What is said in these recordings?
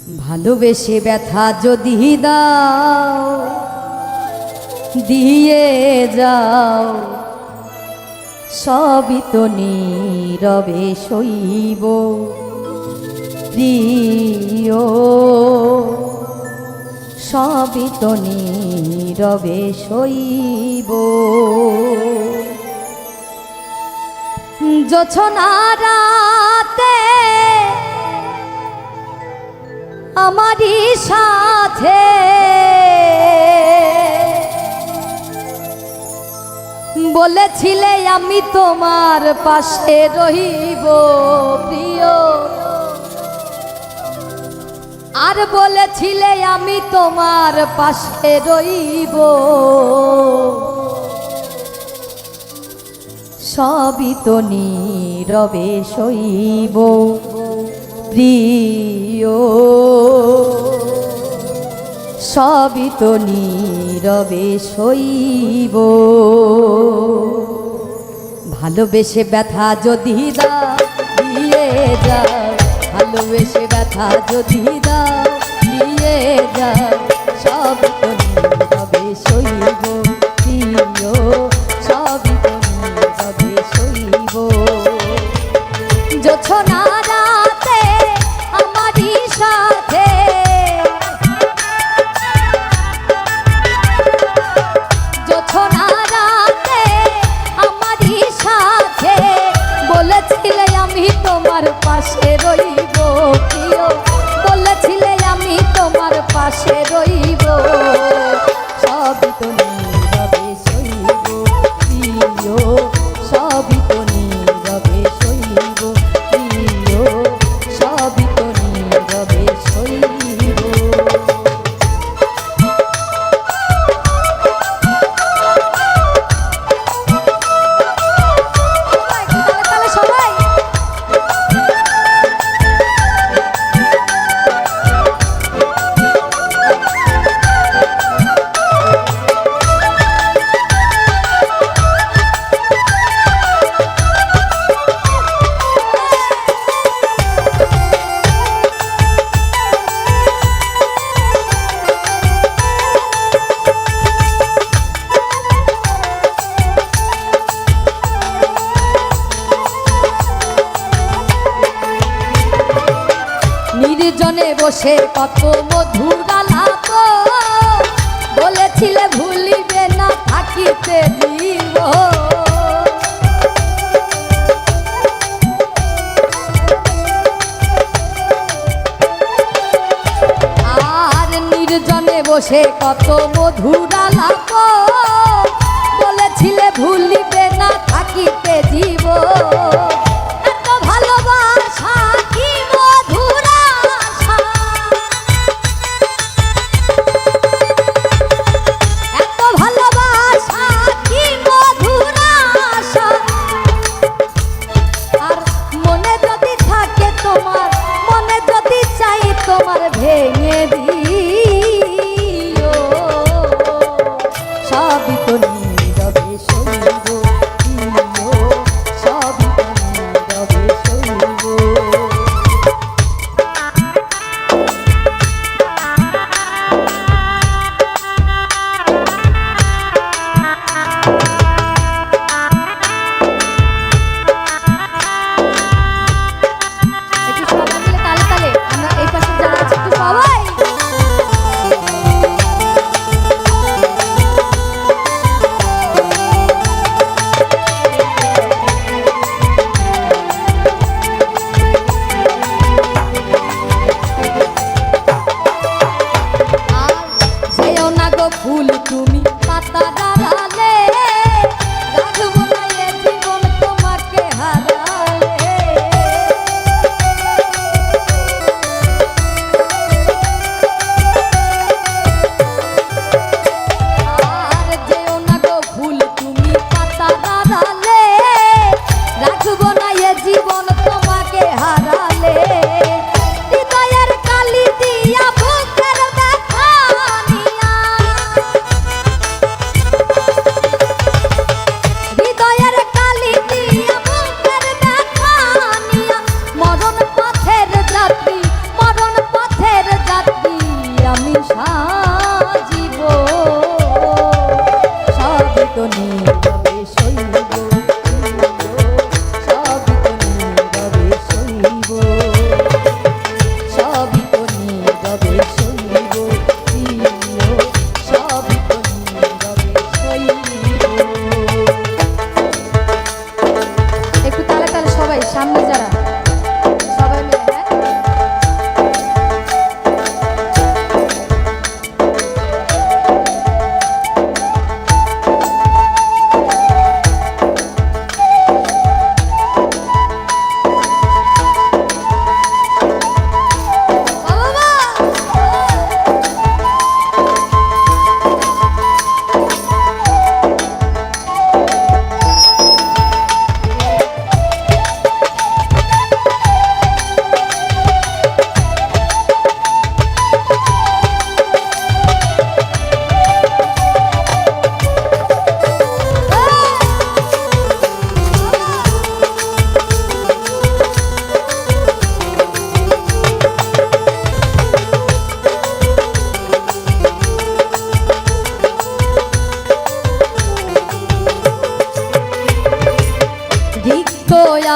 ভালোবেসে ব্যথা যদি দাও দিয়ে যাও, সবই তো নীরবে সইব প্রিয়, সবই তো নীরবে সইব। জোছনা রাতে আমারই সাথে বলেছিলে আমি তোমার পাশে রহিব প্রিয়, আর বলেছিলে আমি তোমার পাশে রইব, সবই তো নীরবে সইব প্রিয়, সবই তো নীরবে সইব। ভালোবেসে ব্যথা যদি দাও দিয়ে যাও, ভালোবেসে ব্যথা যদি দাও দিয়ে যাও, সবই তো নীরবে সইব প্রিয়, সবই তো নীরবে সইব। জোছনা রাতে আমারই সাথে জোছনা রাতে আমারই সাথে বলেছিলে আমি তোমার পাশে রইব প্রিয়, বলেছিলে আমি তোমার পাশে রইব, সবই তো নীরবে সইব প্রিয়, সবই তো নীরবে সইব প্রিয়, সবই তো নীরবে সইব। নির্জনে বসে কত মধুর আলাপ বলেছিলে ভুলিবে না থাকিতে দিব, আর নির্জনে বসে কত মধুর আলাপ বলেছিলে ভুলিবে না থাকিতে দিব। এত ভালোবাসা কি মধুর আশা, এত ভালোবাসা কি মধুর আশা, আর মনে যদি থাকে তোমার, মনে যদি চাই তোমার ভেঙে দিও, সবই তো নীরবে সইব প্রিয়, সবই তো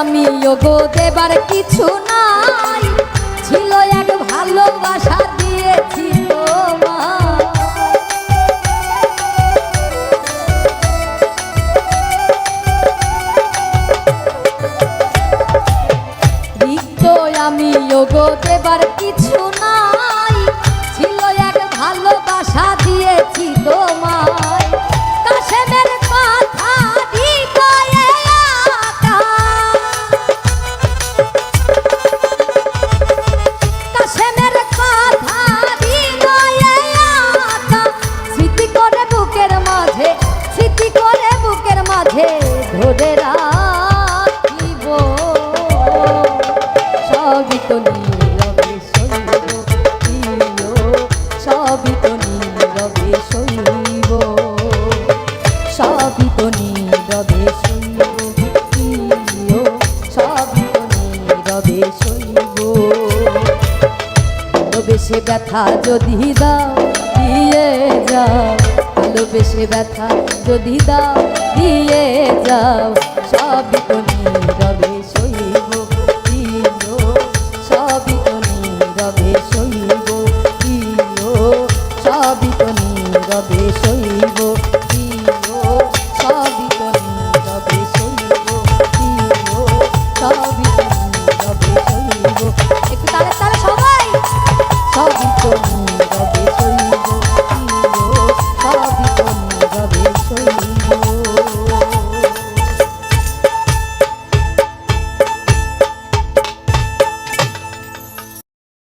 আমি ওগো দেবার কিছু নাই, ছিল এক ভালোবাসা দিয়েছি তোমার। রিক্ত আমি ওগো দেবার কিছু নাই, ছিল এক ভালোবাসা দিয়েছি তোমায়। কাশেমের কথা হৃদয়ে আঁকা, কাশেমের কথা হৃদয়ে আঁকা, স্মৃতি করে বুকের মাঝে, স্মৃতি করে বুকের মাঝে ধরে রাখিব। সবই তো নীরবে সইব প্রিয়, সবই তো নীরবে সইব, সবই তো নীরবে সইব প্রিয়, সবই তো নীরবে সইব। ভালোবেসে ব্যথা যদি দাও দিয়ে যাও, ভালোবেসে ব্যথা যদি দাও দিয়ে যাও, সবই তো নীরবে